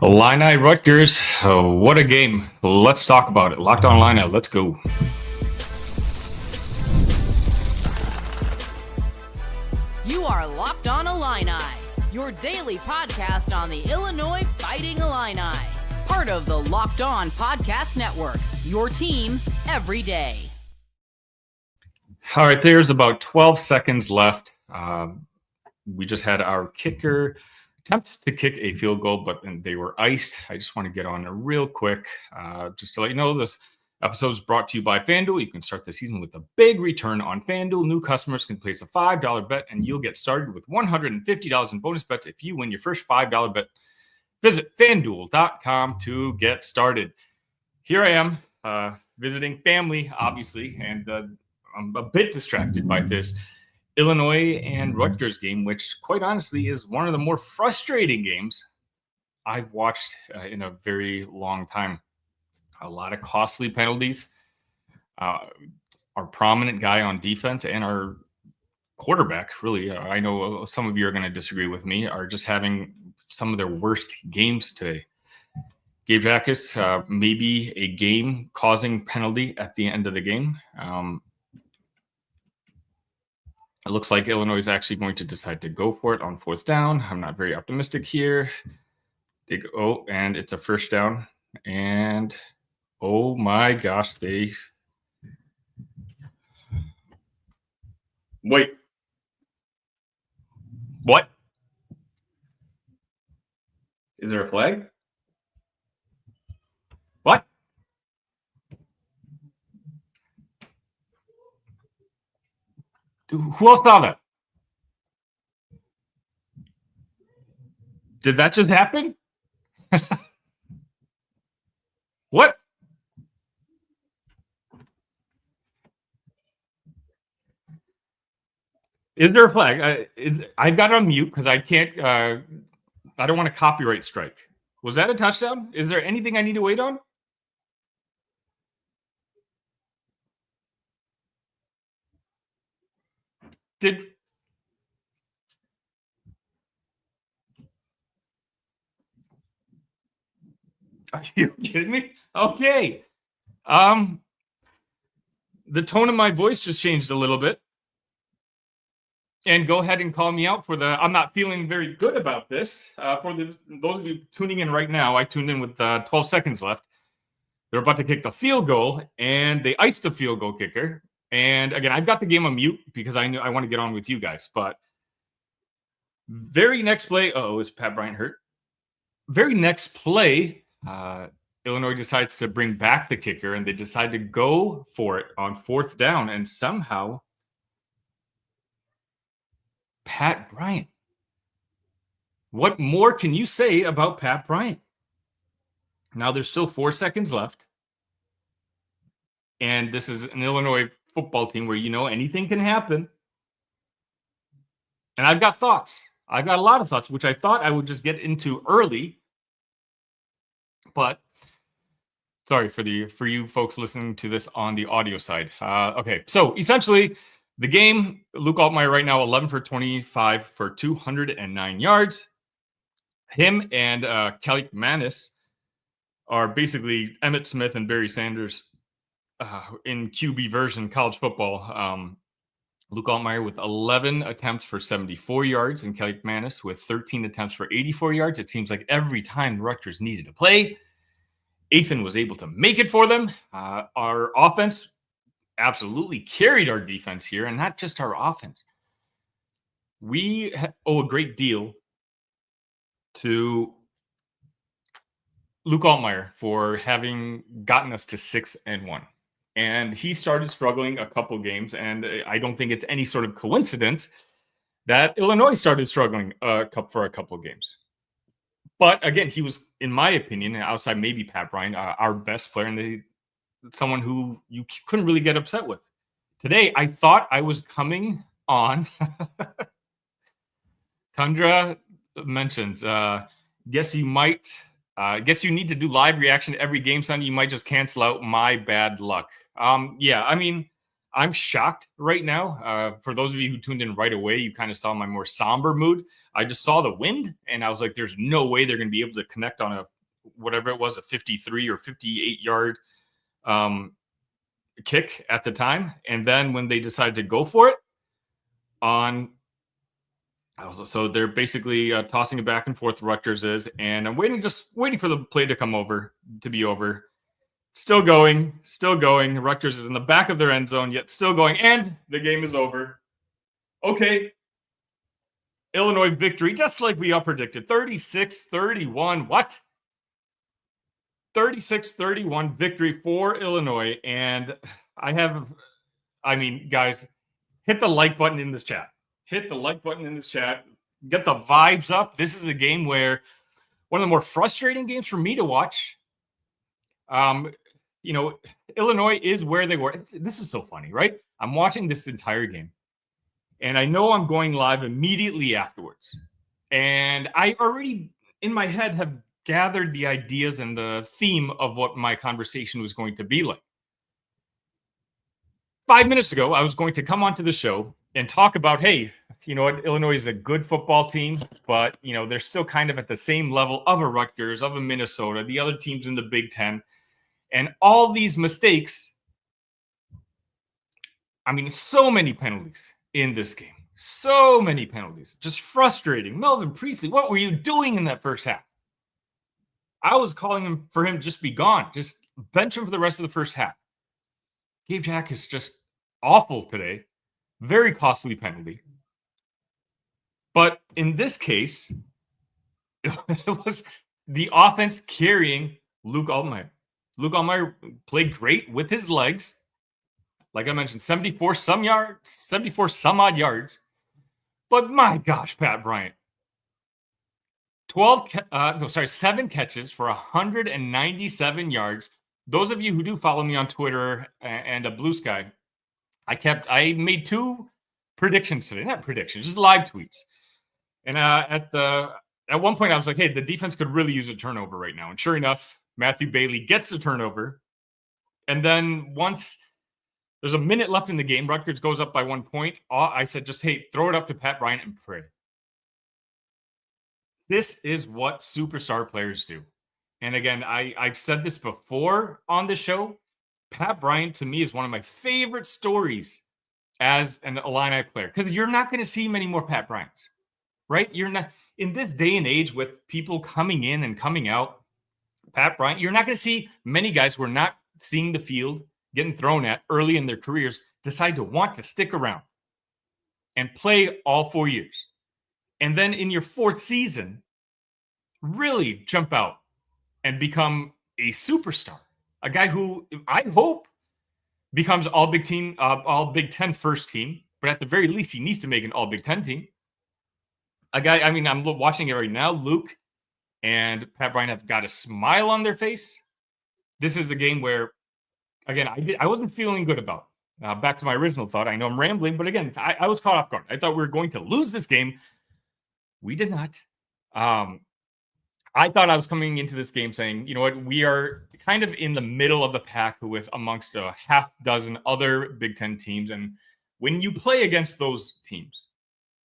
Illini Rutgers. Oh, what a game. Let's talk about it. Locked On Illini. Let's go. You are Locked On Illini, your daily podcast on the Illinois Fighting Illini. Part of the Locked On Podcast Network, your team every day. All right, there's about 12 seconds left. We just had our kicker attempt to kick a field goal, but they were iced. I just want to get on real quick just to let you know this episode is brought to you by FanDuel. You can start the season with a big return on FanDuel. New customers can place a $5 bet, and you'll get started with $150 in bonus bets if you win your first $5 bet. Visit FanDuel.com to get started. Here I am visiting family, obviously, and I'm a bit distracted by this Illinois and Rutgers game, which quite honestly is one of the more frustrating games I've watched in a very long time. A lot of costly penalties. Our prominent guy on defense and our quarterback, really, I know some of you are going to disagree with me, are just having some of their worst games today. Gabe Jackus, maybe a game-causing penalty at the end of the game. It looks like Illinois is actually going to decide to go for it on fourth down. I'm not very optimistic here. They go, and it's a first down. And oh my gosh, wait. What? Is there a flag? What? Who else saw that? Did that just happen? What? Is there a flag? I've got it on mute because I can't. I don't want a copyright strike. Was that a touchdown? Is there anything I need to wait on? Are you kidding me? Okay. The tone of my voice just changed a little bit. And go ahead and call me out for I'm not feeling very good about this. For those of you tuning in right now, I tuned in with 12 seconds left. They're about to kick the field goal, and they iced the field goal kicker. And again, I've got the game on mute because I want to get on with you guys. But very next play, is Pat Bryant hurt? Very next play, Illinois decides to bring back the kicker, and they decide to go for it on fourth down, and somehow Pat Bryant. What more can you say about Pat Bryant? Now there's still 4 seconds left. And this is an Illinois football team where anything can happen. And I've got thoughts. I've got a lot of thoughts, which I thought I would just get into early. But sorry for you folks listening to this on the audio side. Okay, so essentially the game, Luke Altmaier right now 11 for 25 for 209 yards. Him and Kelly Manis are basically Emmitt Smith and Barry Sanders in QB version college football. Luke Altmaier with 11 attempts for 74 yards and Kelly Manis with 13 attempts for 84 yards. It seems like every time the Rutgers needed to play, Ethan was able to make it for them. Our offense absolutely carried our defense here, and not just our offense. We owe a great deal to Luke Altmaier for having gotten us to 6-1. And he started struggling a couple games, and I don't think it's any sort of coincidence that Illinois started struggling for a couple games. But again, he was, in my opinion, outside maybe Pat Bryant, our best player, and someone who you couldn't really get upset with. Today, I thought I was coming on. Tundra mentions, guess you need to do live reaction to every game, son. You might just cancel out my bad luck. Yeah, I mean, I'm shocked right now. For those of you who tuned in right away, you kind of saw my more somber mood. I just saw the wind, and I was like, there's no way they're going to be able to connect on a, whatever it was, a 53 or 58 yard kick at the time. And then when they decided to go for it so they're basically tossing it back and forth, Rutgers is, and I'm just waiting for the play to be over. Still going. Rutgers is in the back of their end zone, yet still going, and the game is over. Okay. Illinois victory, just like we all predicted. 36-31. What? 36-31 victory for Illinois. And guys, hit the like button in this chat. Get the vibes up. This is a game where one of the more frustrating games for me to watch. Illinois is where they were. This is so funny, right? I'm watching this entire game, and I know I'm going live immediately afterwards. And I already, in my head, have gathered the ideas and the theme of what my conversation was going to be like. 5 minutes ago, I was going to come onto the show and talk about, hey, you know what? Illinois is a good football team, but, they're still kind of at the same level of a Rutgers, of a Minnesota, the other teams in the Big Ten. And all these mistakes, so many penalties in this game. So many penalties. Just frustrating. Melvin Priestley, what were you doing in that first half? I was calling for him to just be gone. Just bench him for the rest of the first half. Gabe Jack is just awful today. Very costly penalty. But in this case, it was the offense carrying Luke Altmaier. Luke Altmaier played great with his legs. Like I mentioned, 74 some odd yards. But my gosh, Pat Bryant. 7 catches for 197 yards. Those of you who do follow me on Twitter and a Blue Sky, I made 2 predictions today. Not predictions, just live tweets. And at one point I was like, hey, the defense could really use a turnover right now. And sure enough, Matthew Bailey gets the turnover. And then once there's a minute left in the game, Rutgers goes up by 1 point. I said, just, hey, throw it up to Pat Bryant and pray. This is what superstar players do. And again, I've said this before on the show. Pat Bryant, to me, is one of my favorite stories as an Illini player. Because you're not going to see many more Pat Bryants, right? You're not, in this day and age with people coming in and coming out, Pat Bryant, you're not going to see many guys who are not seeing the field, getting thrown at early in their careers, decide to want to stick around and play all 4 years. And then in your 4th season, really jump out and become a superstar. A guy who I hope becomes all Big Ten first team, but at the very least, he needs to make an all Big Ten team. A guy, I'm watching it right now, Luke and Pat Bryant have got a smile on their face. This is a game where, again, I wasn't feeling good about. Back to my original thought. I know I'm rambling, but again, I was caught off guard. I thought we were going to lose this game. We did not. I thought I was coming into this game saying, you know what, we are kind of in the middle of the pack with amongst a half dozen other Big Ten teams. And when you play against those teams,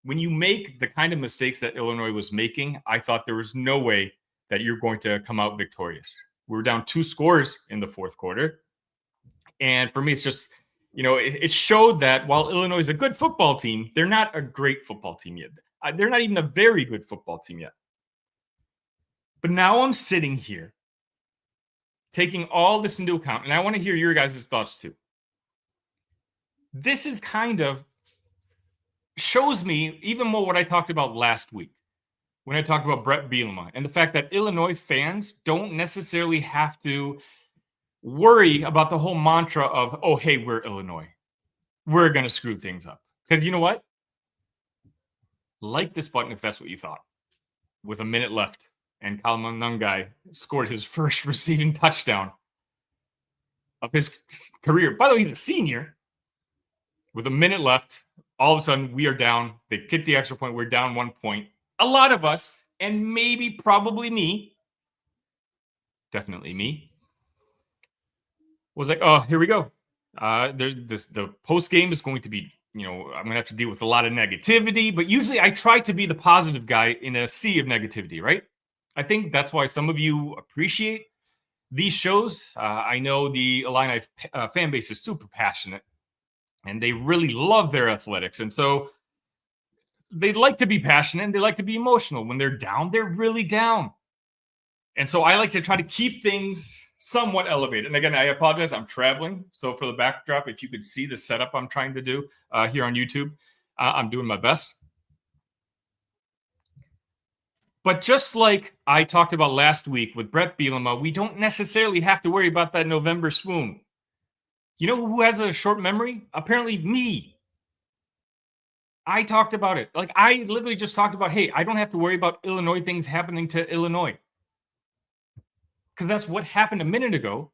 when you make the kind of mistakes that Illinois was making, I thought there was no way that you're going to come out victorious. We were down 2 scores in the 4th quarter. And for me, it's just, it showed that while Illinois is a good football team, they're not a great football team yet. They're not even a very good football team yet. But now I'm sitting here taking all this into account, and I want to hear your guys' thoughts too. This is kind of shows me even more what I talked about last week when I talked about Brett Bielema and the fact that Illinois fans don't necessarily have to worry about the whole mantra of, oh, hey, we're Illinois. We're going to screw things up. Because you know what? Like this button if that's what you thought. With a minute left. And Kalamanungai scored his first receiving touchdown of his career. By the way, he's a senior. With a minute left, all of a sudden, we are down. They kick the extra point. We're down 1 point. A lot of us, and maybe probably me, definitely me, was like, oh, here we go. The post game is going to be, I'm going to have to deal with a lot of negativity, but usually I try to be the positive guy in a sea of negativity, right? I think that's why some of you appreciate these shows. I know the Illini fan base is super passionate and they really love their athletics. And so they like to be passionate and they like to be emotional. When they're down, they're really down. And so I like to try to keep things somewhat elevated. And again, I apologize, I'm traveling. So for the backdrop, if you could see the setup I'm trying to do here on YouTube, I'm doing my best. But just like I talked about last week with Brett Bielema, we don't necessarily have to worry about that November swoon. You know who has a short memory? Apparently me. I talked about it. Like, I literally just talked about, hey, I don't have to worry about Illinois things happening to Illinois. Because that's what happened a minute ago.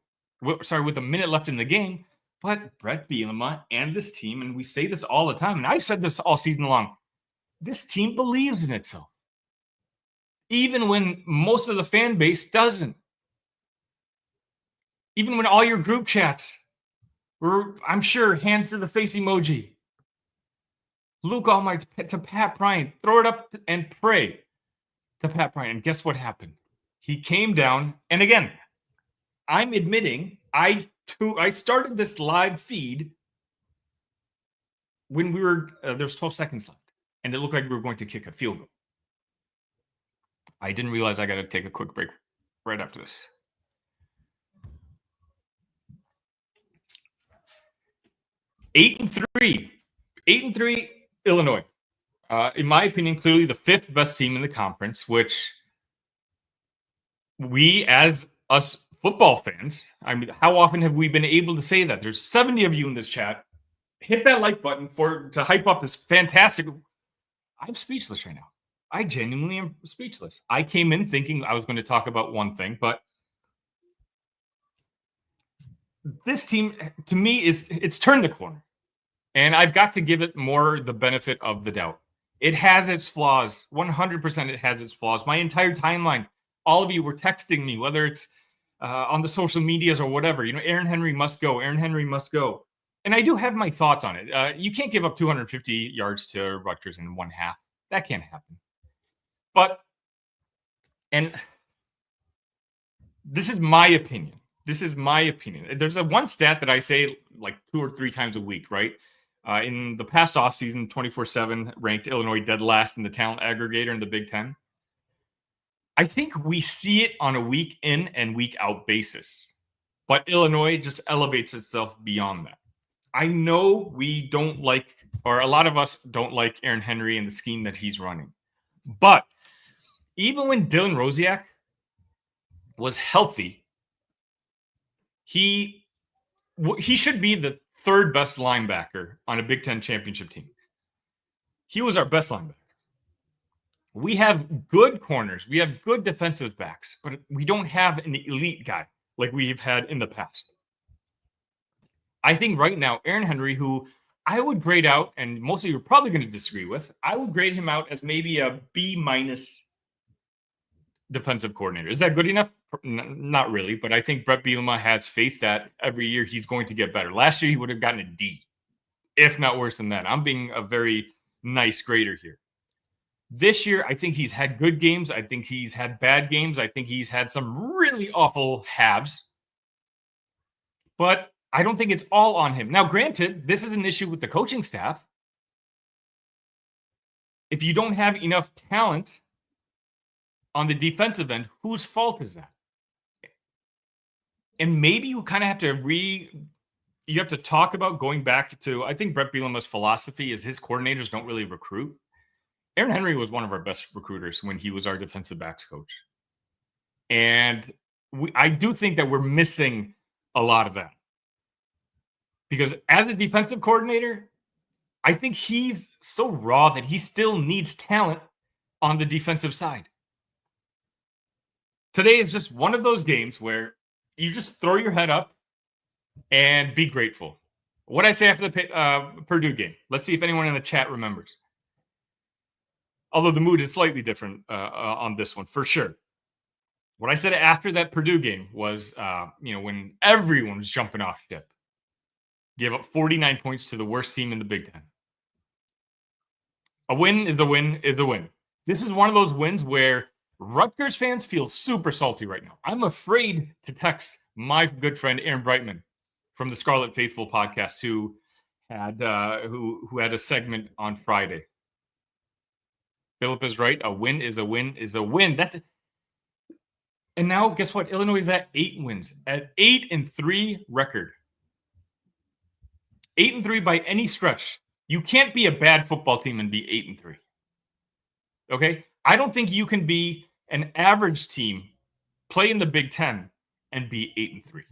Sorry, with a minute left in the game. But Brett Bielema and this team, and we say this all the time, and I've said this all season long, this team believes in itself. Even when most of the fan base doesn't. Even when all your group chats were, I'm sure, hands to the face emoji. Luke Almighty to Pat Bryant, throw it up and pray to Pat Bryant. And guess what happened? He came down. And again, I'm admitting I started this live feed when we were, there's 12 seconds left. And it looked like we were going to kick a field goal. I didn't realize I got to take a quick break right after this. 8-3. 8-3 Illinois. In my opinion, clearly the fifth best team in the conference, which we, as us football fans, I mean, how often have we been able to say that? There's 70 of you in this chat. Hit that like button to hype up this fantastic. I'm speechless right now. I genuinely am speechless. I came in thinking I was going to talk about one thing, but this team, to me, it's turned the corner. And I've got to give it more the benefit of the doubt. It has its flaws. 100% it has its flaws. My entire timeline, all of you were texting me, whether it's on the social medias or whatever. Aaron Henry must go. Aaron Henry must go. And I do have my thoughts on it. You can't give up 250 yards to Rutgers in one half. That can't happen. And this is my opinion. There's one stat that I say like 2 or 3 times a week, right? In the past offseason, 24/7 ranked Illinois dead last in the talent aggregator in the Big Ten. I think we see it on a week in and week out basis, but Illinois just elevates itself beyond that. I know we don't like, or a lot of us don't like Aaron Henry and the scheme that he's running, but even when Dylan Rosiak was healthy, he should be the third best linebacker on a Big Ten championship team. He was our best linebacker. We have good corners. We have good defensive backs, but we don't have an elite guy like we've had in the past. I think right now, Aaron Henry, who I would grade out, and most of you are probably going to disagree with, I would grade him out as maybe a B- defensive coordinator. Is that good enough? Not really, but I think Brett Bielema has faith that every year he's going to get better. Last year, he would have gotten a D, if not worse than that. I'm being a very nice grader here. This year, I think he's had good games. I think he's had bad games. I think he's had some really awful halves. But I don't think it's all on him. Now, granted, this is an issue with the coaching staff. If you don't have enough talent on the defensive end, whose fault is that? And maybe you kind of have to talk about going back to, I think Brett Bielema's philosophy is his coordinators don't really recruit. Aaron Henry was one of our best recruiters when he was our defensive backs coach. And I do think that we're missing a lot of that. Because as a defensive coordinator, I think he's so raw that he still needs talent on the defensive side. Today is just one of those games where you just throw your head up and be grateful. What I say after the Purdue game. Let's see if anyone in the chat remembers. Although the mood is slightly different on this one, for sure. What I said after that Purdue game was, when everyone was jumping off ship. gave up 49 points to the worst team in the Big Ten. A win is a win is a win. This is one of those wins where Rutgers fans feel super salty right now. I'm afraid to text my good friend Aaron Brightman from the Scarlet Faithful podcast, who had a segment on Friday. Philip is right. A win is a win is a win. And now guess what? Illinois is at 8 wins, at 8-3 record. 8-3 by any stretch. You can't be a bad football team and be 8-3. Okay? I don't think you can be an average team, play in the Big Ten, and be 8-3.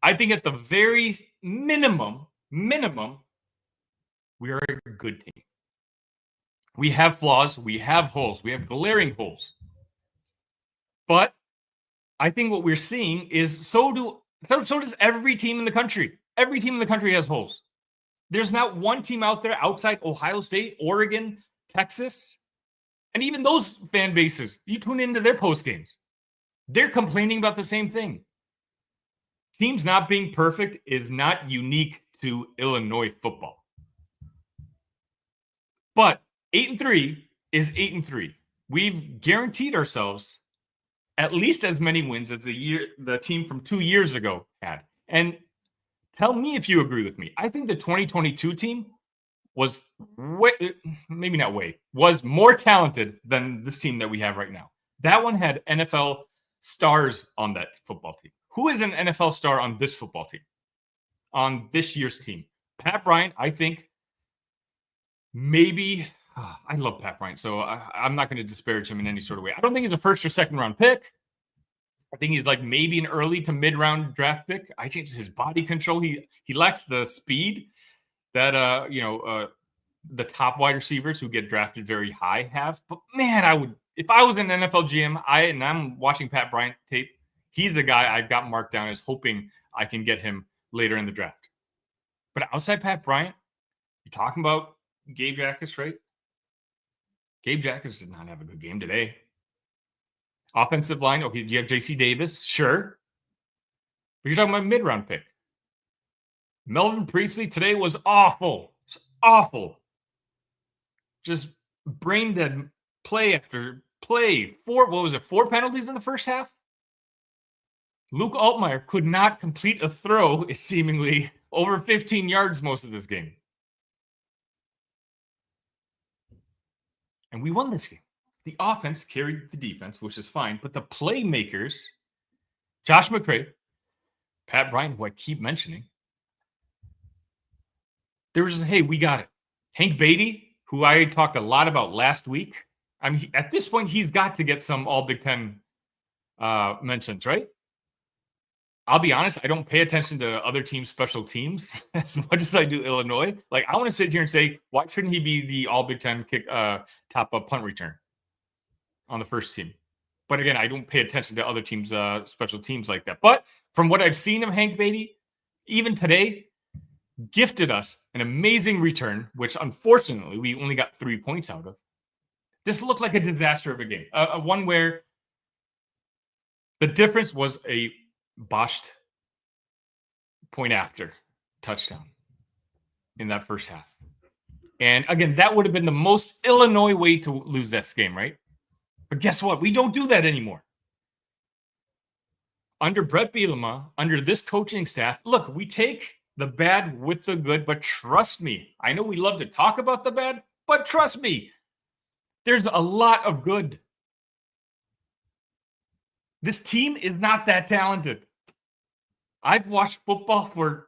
I think at the very minimum, we are a good team. We have flaws, we have holes, we have glaring holes. But I think what we're seeing is so does every team in the country. Every team in the country has holes. There's not one team out there outside Ohio State, Oregon, Texas, and even those fan bases. You tune into their post games. They're complaining about the same thing. Teams not being perfect is not unique to Illinois football. But 8-3 is 8-3. We've guaranteed ourselves at least as many wins as the team from 2 years ago had. And tell me if you agree with me. I think the 2022 team was was more talented than this team that we have right now. That one had NFL stars on that football team. Who is an NFL star on this football team? On this year's team? Pat Bryant, I think maybe. I love Pat Bryant, so I'm not going to disparage him in any sort of way. I don't think he's a first or second round pick. I think he's like maybe an early to mid round draft pick. I think his body control. He lacks the speed that the top wide receivers who get drafted very high have. But man, if I was an NFL GM, and I'm watching Pat Bryant tape, he's the guy I've got marked down as hoping I can get him later in the draft. But outside Pat Bryant, you're talking about Gabe Jacas, right? Gabe Jacas did not have a good game today. Offensive line, okay, do you have J.C. Davis? Sure. But you're talking about mid-round pick. Melvin Priestley today was awful. It's awful. Just brain dead play after play. 4 penalties in the first half? Luke Altmaier could not complete a throw, seemingly over 15 yards most of this game. And we won this game. The offense carried the defense, which is fine. But the playmakers, Josh McCray, Pat Bryant, who I keep mentioning, they were just, hey, we got it. Hank Beatty, who I talked a lot about last week. I mean, at this point, he's got to get some all Big Ten mentions, right? I'll be honest, I don't pay attention to other teams' special teams as much as I do Illinois. Like, I want to sit here and say, why shouldn't he be the all Big Ten kick top punt return on the first team? But again, I don't pay attention to other teams' special teams like that. But from what I've seen of Hank Beatty, even today, gifted us an amazing return, which unfortunately we only got 3 points out of. This looked like a disaster of a game. One where the difference was a botched point after touchdown in that first half. And again, that would have been the most Illinois way to lose this game, right? But guess what? We don't do that anymore. Under Brett Bielema, under this coaching staff, look, we take the bad with the good, but trust me, I know we love to talk about the bad, but trust me, there's a lot of good. This team is not that talented. I've watched football for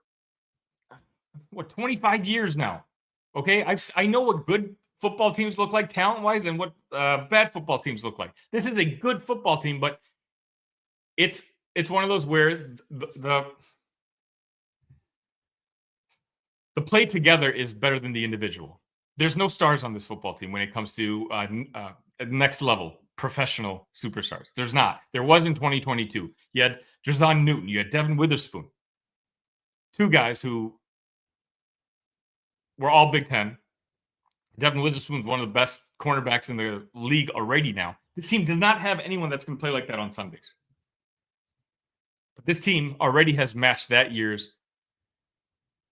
25 years now. Okay, I know what good football teams look like talent-wise and what bad football teams look like. This is a good football team, but it's one of those where the play together is better than the individual. There's no stars on this football team when it comes to next level professional superstars. There's not. There was in 2022. You had Drazon Newton. You had Devin Witherspoon. 2 guys who were all Big Ten. Devin Witherspoon's one of the best cornerbacks in the league already now. This team does not have anyone that's going to play like that on Sundays. But this team already has matched that year's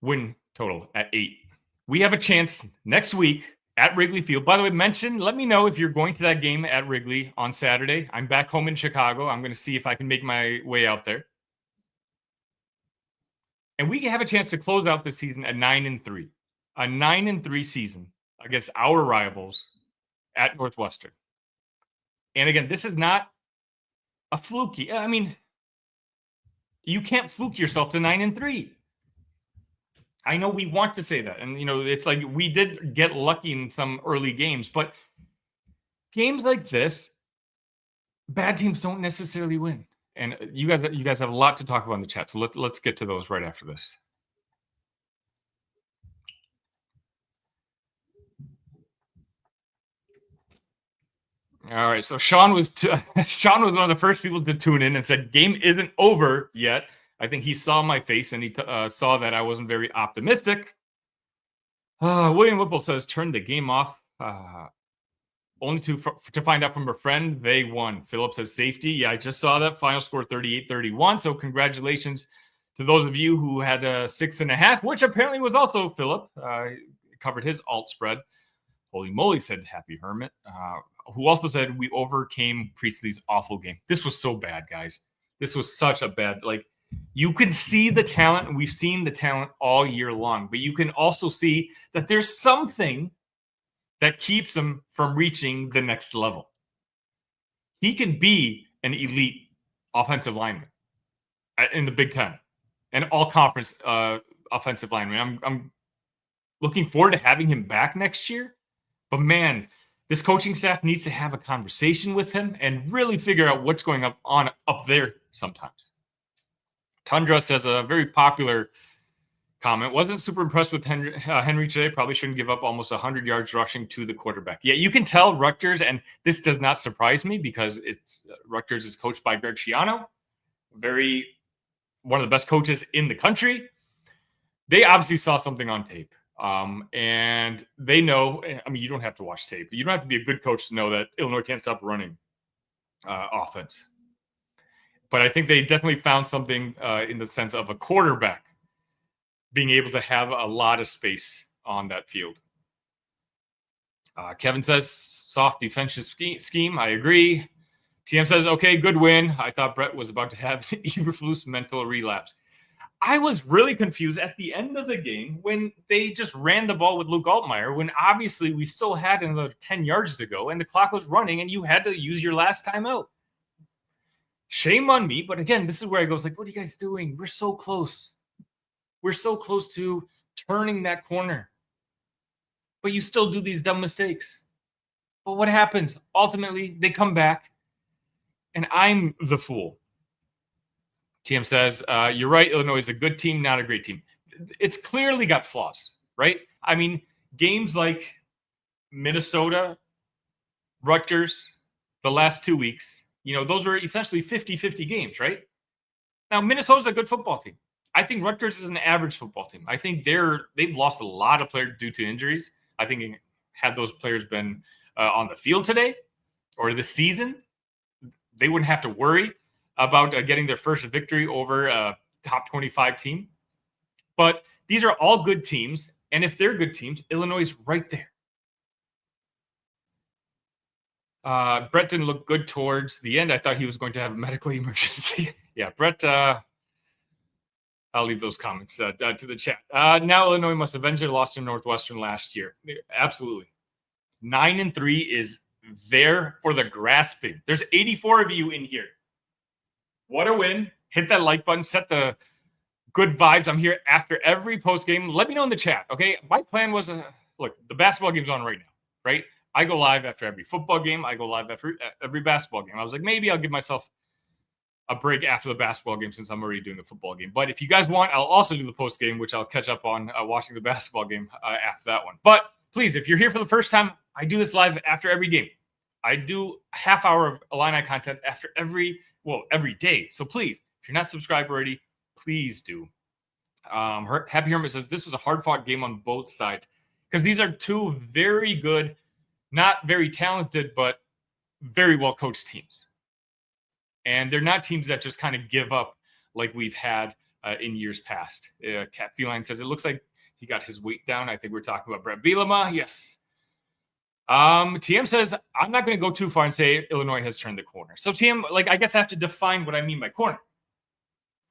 win total at 8. We have a chance next week at Wrigley Field. By the way, let me know if you're going to that game at Wrigley on Saturday. I'm back home in Chicago. I'm going to see if I can make my way out there. And we can have a chance to close out the season at 9-3. A 9-3 season against our rivals at Northwestern. And again, this is not a fluky. I mean, you can't fluke yourself to 9-3. I know we want to say that. And, it's like we did get lucky in some early games. But games like this, bad teams don't necessarily win. And you guys have a lot to talk about in the chat. So let's get to those right after this. All right, so Sean was one of the first people to tune in and said, game isn't over yet. I think he saw my face and he saw that I wasn't very optimistic. William Whipple says, turn the game off. Only to find out from a friend they won. Philip says safety. Yeah, I just saw that final score 38-31. So congratulations to those of you who had 6.5, which apparently was also Philip. Covered his alt spread. Holy moly, said Happy Hermit. Who also said we overcame Priestley's awful game. This was so bad, guys. This was such a bad, you can see the talent, and we've seen the talent all year long, but you can also see that there's something that keeps him from reaching the next level. He can be an elite offensive lineman in the Big Ten, an all-conference offensive lineman. I'm looking forward to having him back next year, but man, this coaching staff needs to have a conversation with him and really figure out what's going on up there sometimes. Tundra says a very popular comment. Wasn't super impressed with Henry today. Probably shouldn't give up almost 100 yards rushing to the quarterback. Yeah, you can tell Rutgers, and this does not surprise me because Rutgers is coached by Greg Schiano, one of the best coaches in the country. They obviously saw something on tape. And they know, you don't have to watch tape. You don't have to be a good coach to know that Illinois can't stop running offense. But I think they definitely found something in the sense of a quarterback being able to have a lot of space on that field. Kevin says, soft defensive scheme. I agree. TM says, okay, good win. I thought Brett was about to have Eberflus mental relapse. I was really confused at the end of the game when they just ran the ball with Luke Altmaier, when obviously we still had another 10 yards to go and the clock was running and you had to use your last timeout. Shame on me. But again, this is where I go, what are you guys doing? We're so close. We're so close to turning that corner. But you still do these dumb mistakes. But what happens? Ultimately, they come back and I'm the fool. TM says, you're right. Illinois is a good team, not a great team. It's clearly got flaws, right? Games like Minnesota, Rutgers, the last 2 weeks, those are essentially 50-50 games, right? Now, Minnesota's a good football team. I think Rutgers is an average football team. I think they've lost a lot of players due to injuries. I think had those players been on the field today or this season, they wouldn't have to worry about getting their first victory over a top 25 team. But these are all good teams. And if they're good teams, Illinois is right there. Brett didn't look good towards the end. I thought he was going to have a medical emergency. Yeah, Brett, I'll leave those comments to the chat. Now Illinois must avenge their loss to Northwestern last year. Absolutely. 9-3 is there for the grasping. There's 84 of you in here. What a win. Hit that like button. Set the good vibes. I'm here after every post game. Let me know in the chat, okay? My plan was, look, the basketball game's on right now, right? I go live after every football game. I go live after every basketball game. I was like, maybe I'll give myself a break after the basketball game since I'm already doing the football game. But if you guys want, I'll also do the post game, which I'll catch up on watching the basketball game after that one. But please, if you're here for the first time, I do this live after every game. I do a half hour of Illini content after every day. So please, if you're not subscribed already, please do. Happy Hermit says this was a hard-fought game on both sides because these are two very good, not very talented, but very well-coached teams. And they're not teams that just kind of give up like we've had in years past. Cat Feline says, it looks like he got his weight down. I think we're talking about Brett Bielema. Yes. TM says, I'm not going to go too far and say Illinois has turned the corner. So TM, I guess I have to define what I mean by corner.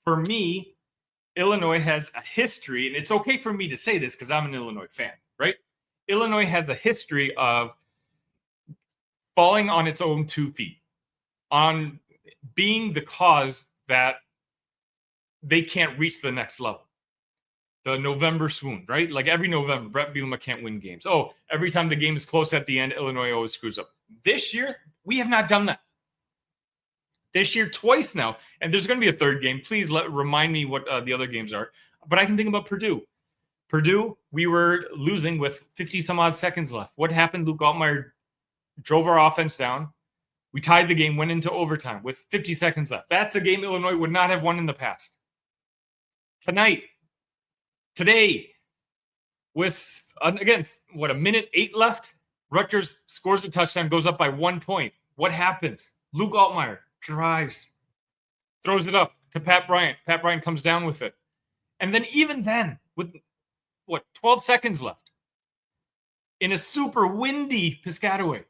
For me, Illinois has a history, and it's okay for me to say this because I'm an Illinois fan, right? Illinois has a history of falling on its own 2 feet, on being the cause that they can't reach the next level. The November swoon, right? Like every November, Brett Bielema can't win games. Oh, every time the game is close at the end, Illinois always screws up. This year, we have not done that. This year, twice now. And there's going to be a third game. Please remind me what the other games are. But I can think about Purdue. Purdue, we were losing with 50 some odd seconds left. What happened? Luke Altmaier drove our offense down. We tied the game, went into overtime with 50 seconds left. That's a game Illinois would not have won in the past. Today, with, again, a minute 8 left, Rutgers scores a touchdown, goes up by 1 point. What happens? Luke Altmaier drives, throws it up to Pat Bryant. Pat Bryant comes down with it. And then even then, with, 12 seconds left, in a super windy Piscataway,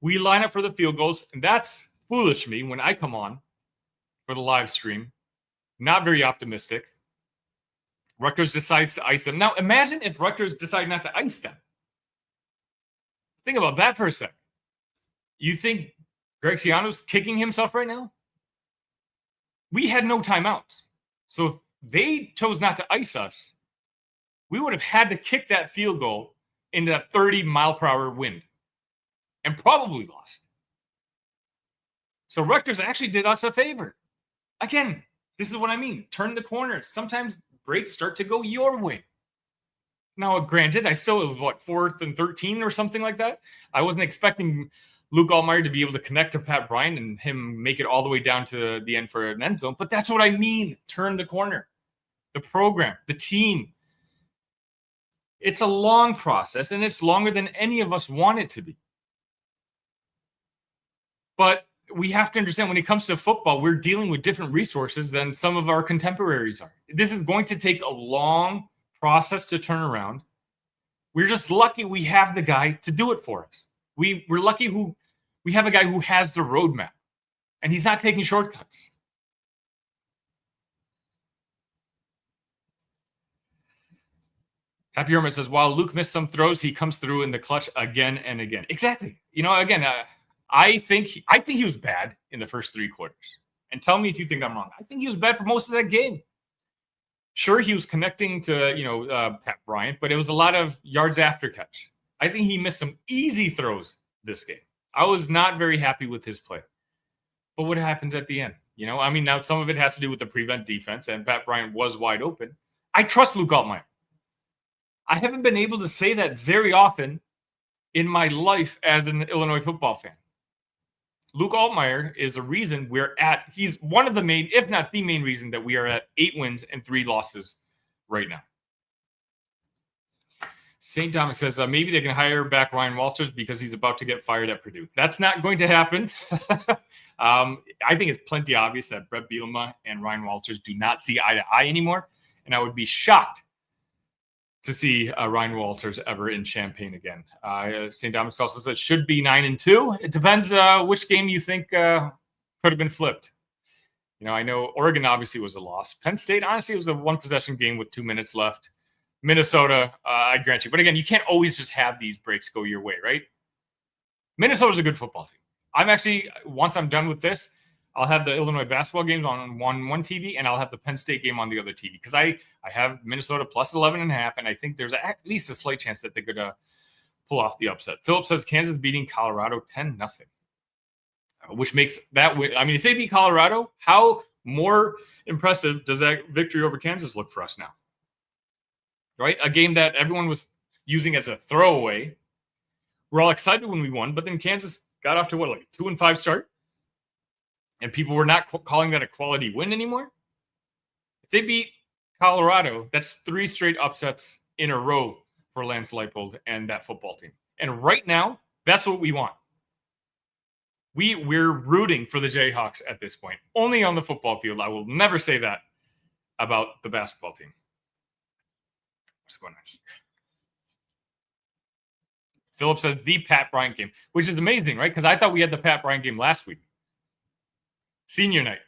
we line up for the field goals, and that's foolish me when I come on for the live stream. Not very optimistic. Rutgers decides to ice them. Now, imagine if Rutgers decide not to ice them. Think about that for a sec. You think Greg Schiano's kicking himself right now? We had no timeouts. So if they chose not to ice us, we would have had to kick that field goal into that 30-mile-per-hour wind and probably lost. So Rutgers actually did us a favor. Again, this is what I mean. Turn the corner. Sometimes breaks start to go your way. Now, granted, it was 4th and 13 or something like that. I wasn't expecting Luke Altmaier to be able to connect to Pat Bryant and him make it all the way down to the end for an end zone. But that's what I mean. Turn the corner. The program, the team. It's a long process, and it's longer than any of us want it to be. But we have to understand when it comes to football, we're dealing with different resources than some of our contemporaries are. This is going to take a long process to turn around. We're just lucky we have the guy to do it for us. We're lucky we have a guy who has the roadmap, and he's not taking shortcuts. Happy Hermit says, while Luke missed some throws, he comes through in the clutch again and again. Exactly. I think he was bad in the first 3 quarters. And tell me if you think I'm wrong. I think he was bad for most of that game. Sure, he was connecting to, Pat Bryant, but it was a lot of yards after catch. I think he missed some easy throws this game. I was not very happy with his play. But what happens at the end? Now some of it has to do with the prevent defense, and Pat Bryant was wide open. I trust Luke Altmaier. I haven't been able to say that very often in my life as an Illinois football fan. Luke Altmaier is a reason he's one of the main, if not the main reason that we are at 8 wins and 3 losses right now. St. Dominic says, maybe they can hire back Ryan Walters because he's about to get fired at Purdue. That's not going to happen. I think it's plenty obvious that Brett Bielema and Ryan Walters do not see eye to eye anymore. And I would be shocked to see Ryan Walters ever in Champaign again. St. Dominic also says should be 9-2. It depends which game you think could have been flipped. I know Oregon obviously was a loss. Penn State, honestly, it was a 1-possession game with 2 minutes left. Minnesota, I grant you. But again, you can't always just have these breaks go your way, right? Minnesota's a good football team. I'm actually, once I'm done with this, I'll have the Illinois basketball games on one TV, and I'll have the Penn State game on the other TV because I have Minnesota plus 11.5, and I think there's at least a slight chance that they could pull off the upset. Philip says Kansas beating Colorado 10-0, which makes that win. If they beat Colorado, how more impressive does that victory over Kansas look for us now? Right? A game that everyone was using as a throwaway. We're all excited when we won, but then Kansas got off to a 2-5 start? And people were not calling that a quality win anymore. If they beat Colorado, that's 3 straight upsets in a row for Lance Leipold and that football team. And right now, that's what we want. We're rooting for the Jayhawks at this point. Only on the football field. I will never say that about the basketball team. What's going on here? Philip says the Pat Bryant game, which is amazing, right? Because I thought we had the Pat Bryant game last week. Senior night,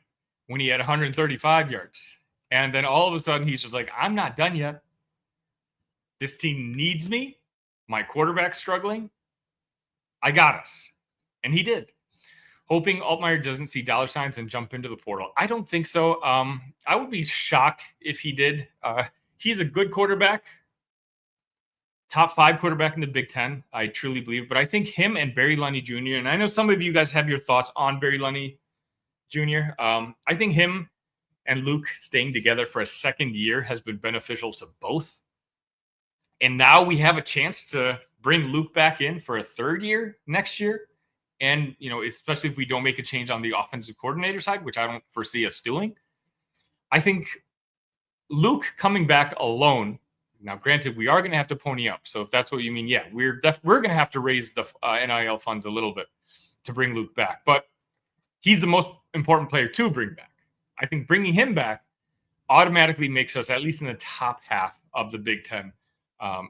when he had 135 yards. And then all of a sudden, he's just like, I'm not done yet. This team needs me. My quarterback's struggling. I got us. And he did. Hoping Altmaier doesn't see dollar signs and jump into the portal. I don't think so. I would be shocked if he did. He's a good quarterback. Top 5 quarterback in the Big Ten, I truly believe. But I think him and Barry Lunny Jr., and I know some of you guys have your thoughts on Barry Lunny Jr. I think him and Luke staying together for a second year has been beneficial to both. And now we have a chance to bring Luke back in for a third year next year. And, especially if we don't make a change on the offensive coordinator side, which I don't foresee us doing. I think Luke coming back alone. Now, granted, we are going to have to pony up. So if that's what you mean, yeah, we're going to have to raise the NIL funds a little bit to bring Luke back. But he's the most important player to bring back. I think bringing him back automatically makes us at least in the top half of the Big Ten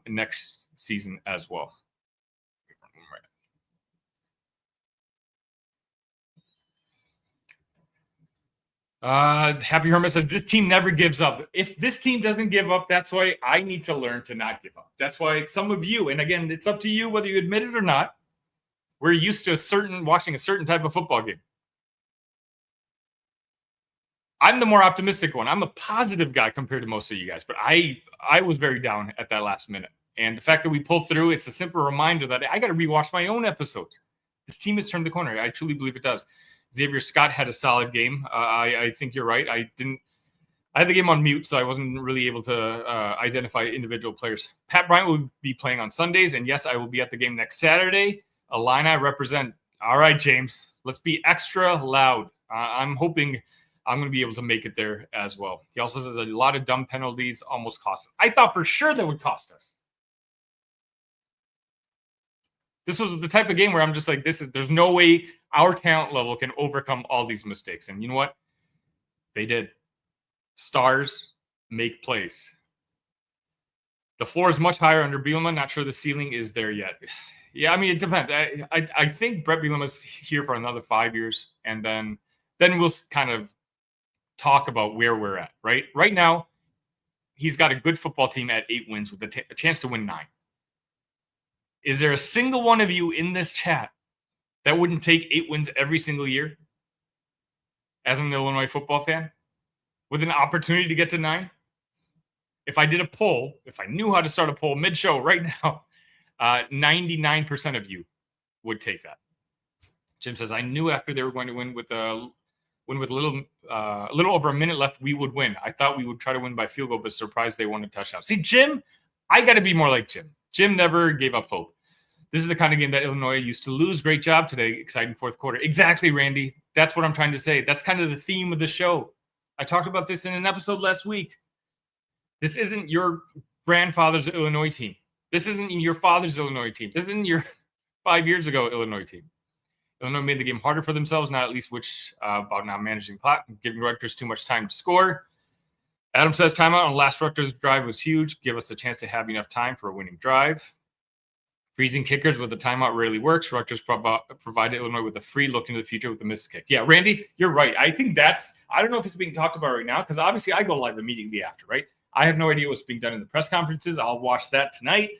next season as well. Happy Hermit says this team never gives up. If this team doesn't give up, that's why I need to learn to not give up. That's why some of you, and again, it's up to you whether you admit it or not, we're used to watching a certain type of football game. I'm the more optimistic one. I'm a positive guy compared to most of you guys, but I was very down at that last minute. And the fact that we pulled through, it's a simple reminder that I got to rewatch my own episodes. This team has turned the corner. I truly believe it does. Xavier Scott had a solid game. I think you're right. I had the game on mute, so I wasn't really able to identify individual players. Pat Bryant will be playing on Sundays, and yes, I will be at the game next Saturday. Illini represent. All right, James, let's be extra loud. I'm hoping I'm going to be able to make it there as well. He also says a lot of dumb penalties almost cost us. I thought for sure that would cost us. This was the type of game where I'm just like, there's no way our talent level can overcome all these mistakes. And you know what? They did. Stars make plays. The floor is much higher under Bielema. Not sure the ceiling is there yet. Yeah, I mean, it depends. I think Brett Bielema's here for another 5 years, and then we'll kind of talk about where we're at, right? Right now, he's got a good football team at 8 wins with a chance to win 9. Is there a single one of you in this chat that wouldn't take 8 wins every single year as an Illinois football fan with an opportunity to get to 9? If I did a poll, if I knew how to start a poll mid-show right now, 99% of you would take that. Jim says, I knew after they were going to win with a little over a minute left, we would win. I thought we would try to win by field goal, but surprised they won a touchdown. See, Jim, I got to be more like Jim. Jim never gave up hope. This is the kind of game that Illinois used to lose. Great job today. Exciting fourth quarter. Exactly, Randy. That's what I'm trying to say. That's kind of the theme of the show. I talked about this in an episode last week. This isn't your grandfather's Illinois team. This isn't your father's Illinois team. This isn't your 5 years ago Illinois team. Illinois made the game harder for themselves, not at least about not managing clock, giving Rutgers too much time to score. Adam says timeout on last Rutgers drive was huge. Give us a chance to have enough time for a winning drive. Freezing kickers with a timeout rarely works. Rutgers provided Illinois with a free look into the future with a missed kick. Yeah, Randy, you're right. I think I don't know if it's being talked about right now because obviously I go live immediately after, right? I have no idea what's being done in the press conferences. I'll watch that tonight.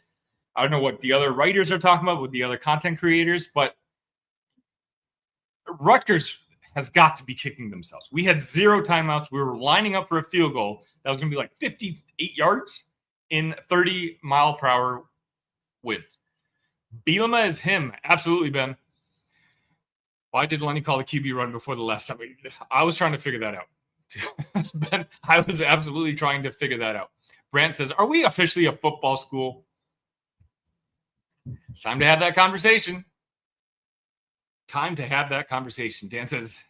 I don't know what the other writers are talking about with the other content creators, but Rutgers has got to be kicking themselves. We had 0 timeouts. We were lining up for a field goal that was going to be like 58 yards in 30-mile-per-hour wind. Bielema is him. Absolutely, Ben. Why did Lenny call the QB run before the last time? I was trying to figure that out. Ben, I was absolutely trying to figure that out. Brant says, are we officially a football school? It's time to have that conversation. Time to have that conversation. Dan says,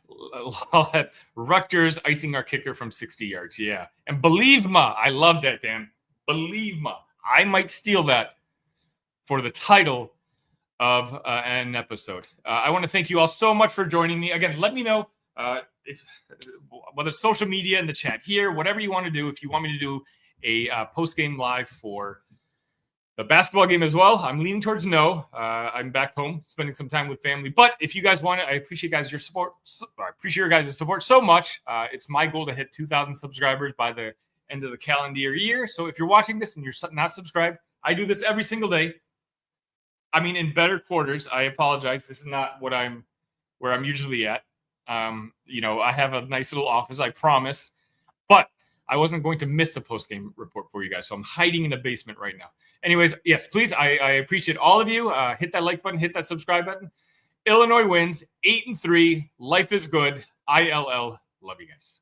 Rutgers icing our kicker from 60 yards. Yeah. And BELIEVMA. I love that, Dan. BELIEVMA. I might steal that for the title of an episode. I want to thank you all so much for joining me. Again, let me know Whether it's social media in the chat here, whatever you want to do. If you want me to do a post-game live for the basketball game as well, I'm leaning towards no. I'm back home spending some time with family. But if you guys want it, I appreciate your support. I appreciate your guys' support so much. It's my goal to hit 2,000 subscribers by the end of the calendar year. So if you're watching this and you're not subscribed, I do this every single day. I mean, in better quarters. I apologize. This is not where I'm usually at. I have a nice little office, I promise. But I wasn't going to miss a post-game report for you guys, so I'm hiding in the basement right now. Anyways, yes, please, I appreciate all of you. Hit that like button, hit that subscribe button. Illinois wins 8-3. Life is good. ILL. Love you guys.